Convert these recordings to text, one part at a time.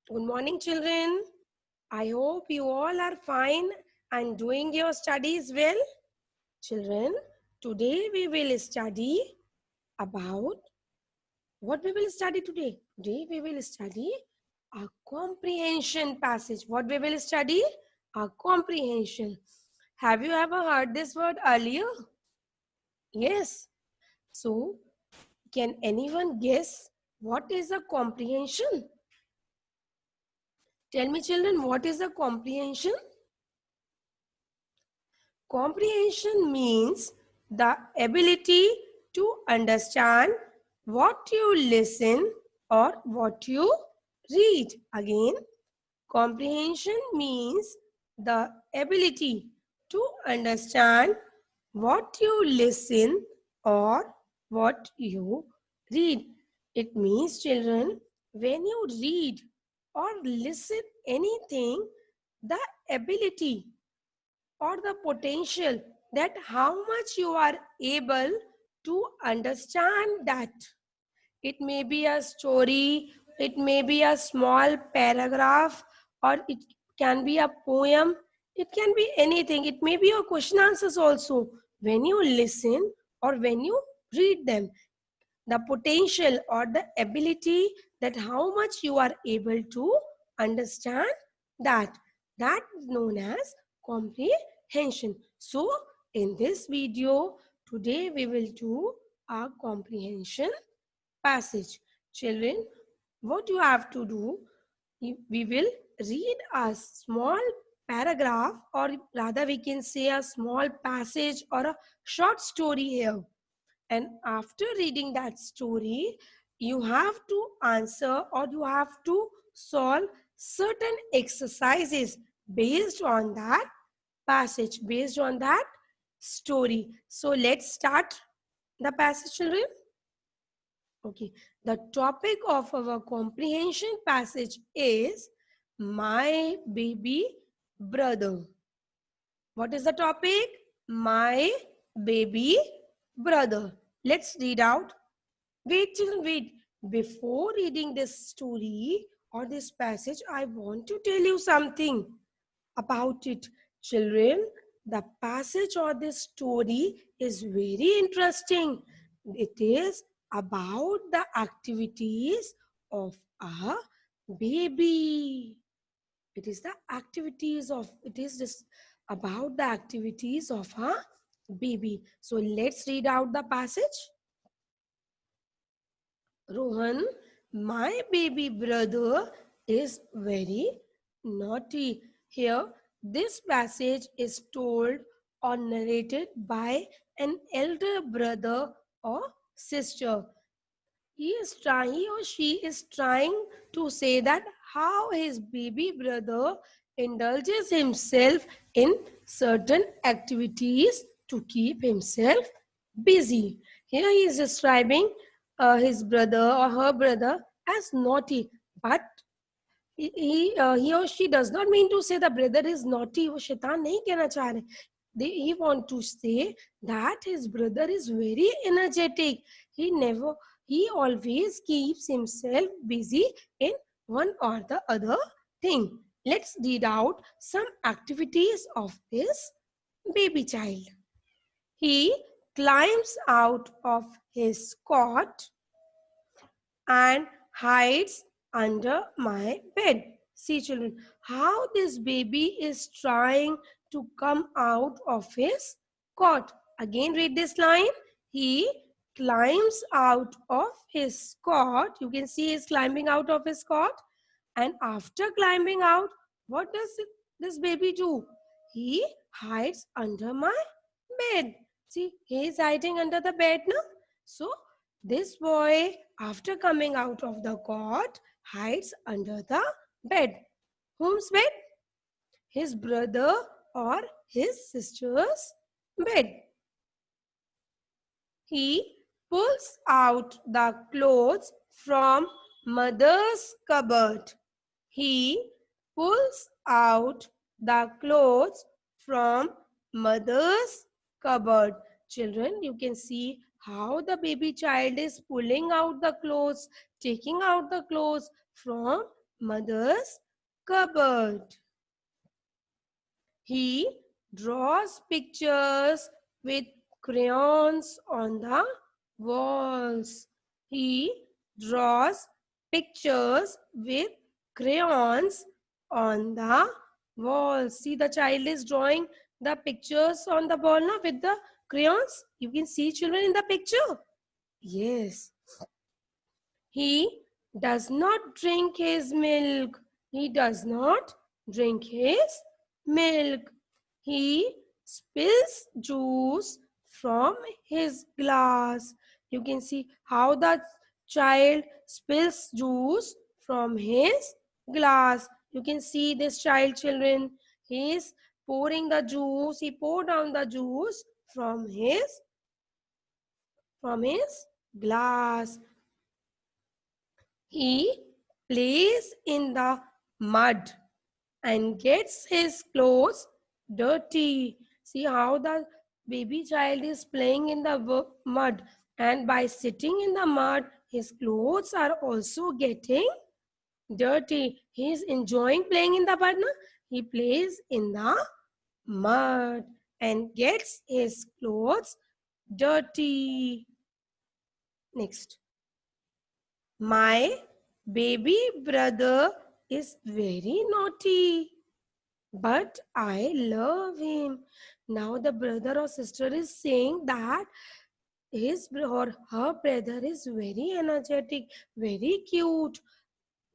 Good morning, children. I hope you all are fine and doing your studies well. Children, today we will study about what we will study today. Today we will study a comprehension passage. What we will study? A comprehension. Have you ever heard this word earlier? Yes. So, can anyone guess what is a comprehension? Tell me, children, what is a comprehension? Comprehension means the ability to understand what you listen or what you read. Again, comprehension means the ability to understand what you listen or what you read. It means, children, when you read or listen anything, the ability or the potential that how much you are able to understand that. It may be a story, it may be a small paragraph, or it can be a poem, it can be anything. It may be your question answers also. When you listen or when you read them, the potential or the ability that how much you are able to understand that, that is known as comprehension. So in this video today we will do a comprehension passage. Children, what you have to do, we will read a small paragraph, or rather we can say a small passage or a short story here. And after reading that story, you have to answer or you have to solve certain exercises based on that passage, based on that story. So let's start the passage, children. Okay, the topic of our comprehension passage is my baby brother. What is the topic? My baby brother. Let's read out. Wait, children, wait. Before reading this story or this passage, I want to tell you something about it. Children, the passage or this story is very interesting. It is about the activities of a baby. It is just about the activities of a baby. So let's read out the passage. Rohan, my baby brother is very naughty. Here, this passage is told or narrated by an elder brother or sister. He or she is trying to say that how his baby brother indulges himself in certain activities to keep himself busy. Here he is describing his brother or her brother as naughty, but he or she does not mean to say the brother is naughty. वो शैतान नहीं कहना चाह रहे. He want to say that his brother is very energetic. He always keeps himself busy in one or the other thing. Let's read out some activities of this baby child. He climbs out of his cot and hides under my bed. See, children, how this baby is trying to come out of his cot. Again, read this line. He climbs out of his cot. You can see he's climbing out of his cot. And after climbing out, what does this baby do? He hides under my bed. See, he is hiding under the bed now. So, this boy, after coming out of the cot, hides under the bed. Whose bed? His brother or his sister's bed. He pulls out the clothes from mother's cupboard. He pulls out the clothes from mother's cupboard. Children, you can see how the baby child is pulling out the clothes, taking out the clothes from mother's cupboard. He draws pictures with crayons on the walls. He draws pictures with crayons on the walls. See, the child is drawing the pictures on the wall now with the crayons. You can see children in the picture. Yes. He does not drink his milk. He does not drink his milk. He spills juice from his glass. You can see how the child spills juice from his glass. You can see this child, children. He is pouring the juice. He poured down the juice from his glass. He plays in the mud and gets his clothes dirty. See how the baby child is playing in the mud, and by sitting in the mud, his clothes are also getting dirty. He is enjoying playing in the mud. No? He plays in the mud and gets his clothes dirty. Next. My baby brother is very naughty, but I love him. Now the brother or sister is saying that his or her brother is very energetic, very cute,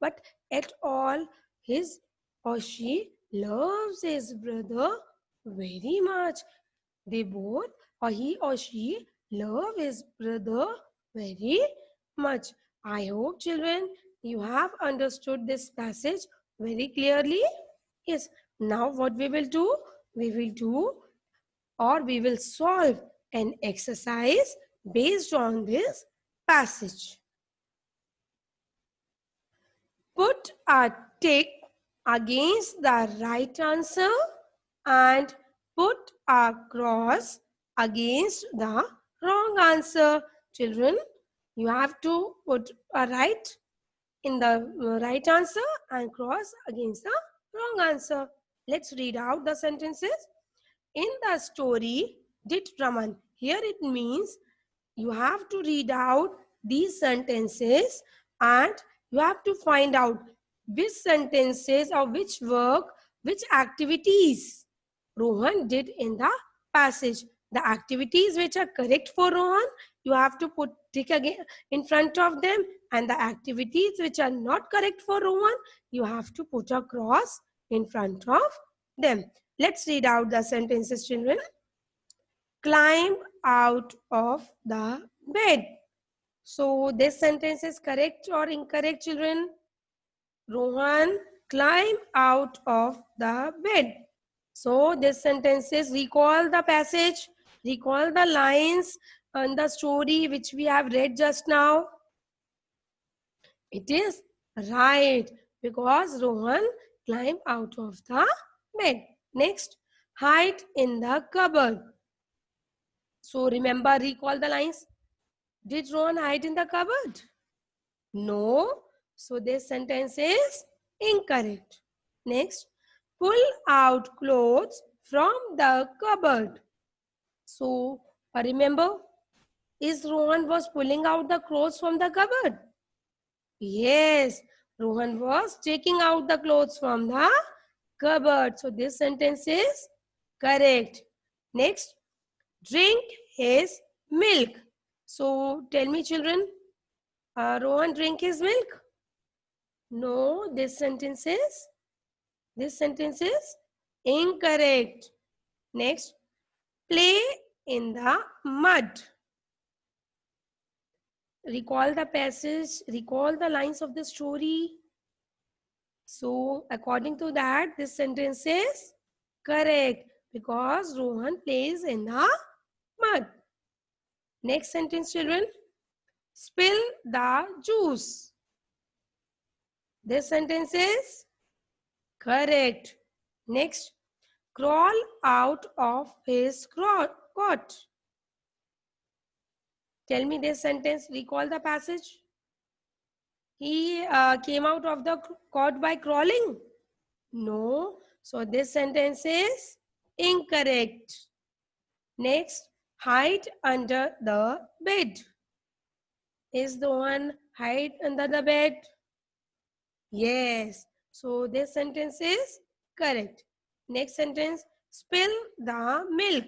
but at all his or she loves his brother very much. They both, or he or she, love his brother very much. I hope, children, you have understood this passage very clearly. Yes. Now what we will do? We will do, or we will solve an exercise based on this passage. Put a tick against the right answer and put a cross against the wrong answer. Children, you have to put a right in the right answer and cross against the wrong answer. Let's read out the sentences. In the story, did Raman. Here it means you have to read out these sentences and you have to find out which sentences or which work, which activities Rohan did in the passage. The activities which are correct for Rohan, you have to put tick again in front of them, and the activities which are not correct for Rohan, you have to put a cross in front of them. Let's read out the sentences, children. Climb out of the bed. So this sentence is correct or incorrect, children? Rohan climb out of the bed. So this sentence is, recall the passage, recall the lines in the story which we have read just now. It is right because Rohan climbed out of the bed. Next, hide in the cupboard. So remember, recall the lines. Did Rohan hide in the cupboard? No. So this sentence is incorrect. Next, pull out clothes from the cupboard. So remember, is Rohan was pulling out the clothes from the cupboard? Yes, Rohan was taking out the clothes from the cupboard. So this sentence is correct. Next, drink his milk. So tell me, children, Rohan drink his milk? No, this sentence is incorrect. Next, play in the mud. Recall the passage, recall the lines of the story. So according to that, this sentence is correct because Rohan plays in the mud. Next sentence, children. Spill the juice. This sentence is correct. Next, crawl out of his cot. Tell me this sentence, recall the passage. He came out of the cot by crawling. No. So this sentence is incorrect. Next, hide under the bed. Is the one hide under the bed? Yes. So this sentence is correct. Next sentence, spill the milk.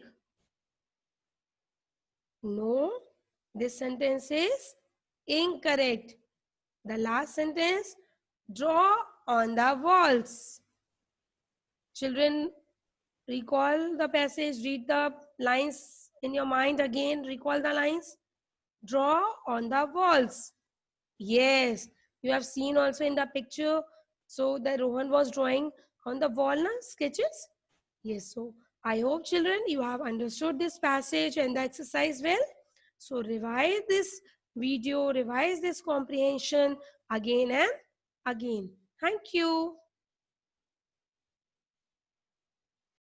No. This sentence is incorrect. The last sentence, draw on the walls. Children, recall the passage, read the lines in your mind again, recall the lines. Draw on the walls. Yes, you have seen also in the picture. So the Rohan was drawing on the wall na, sketches. Yes, so I hope children you have understood this passage and the exercise well. So revise this video, revise this comprehension again and again. Thank you.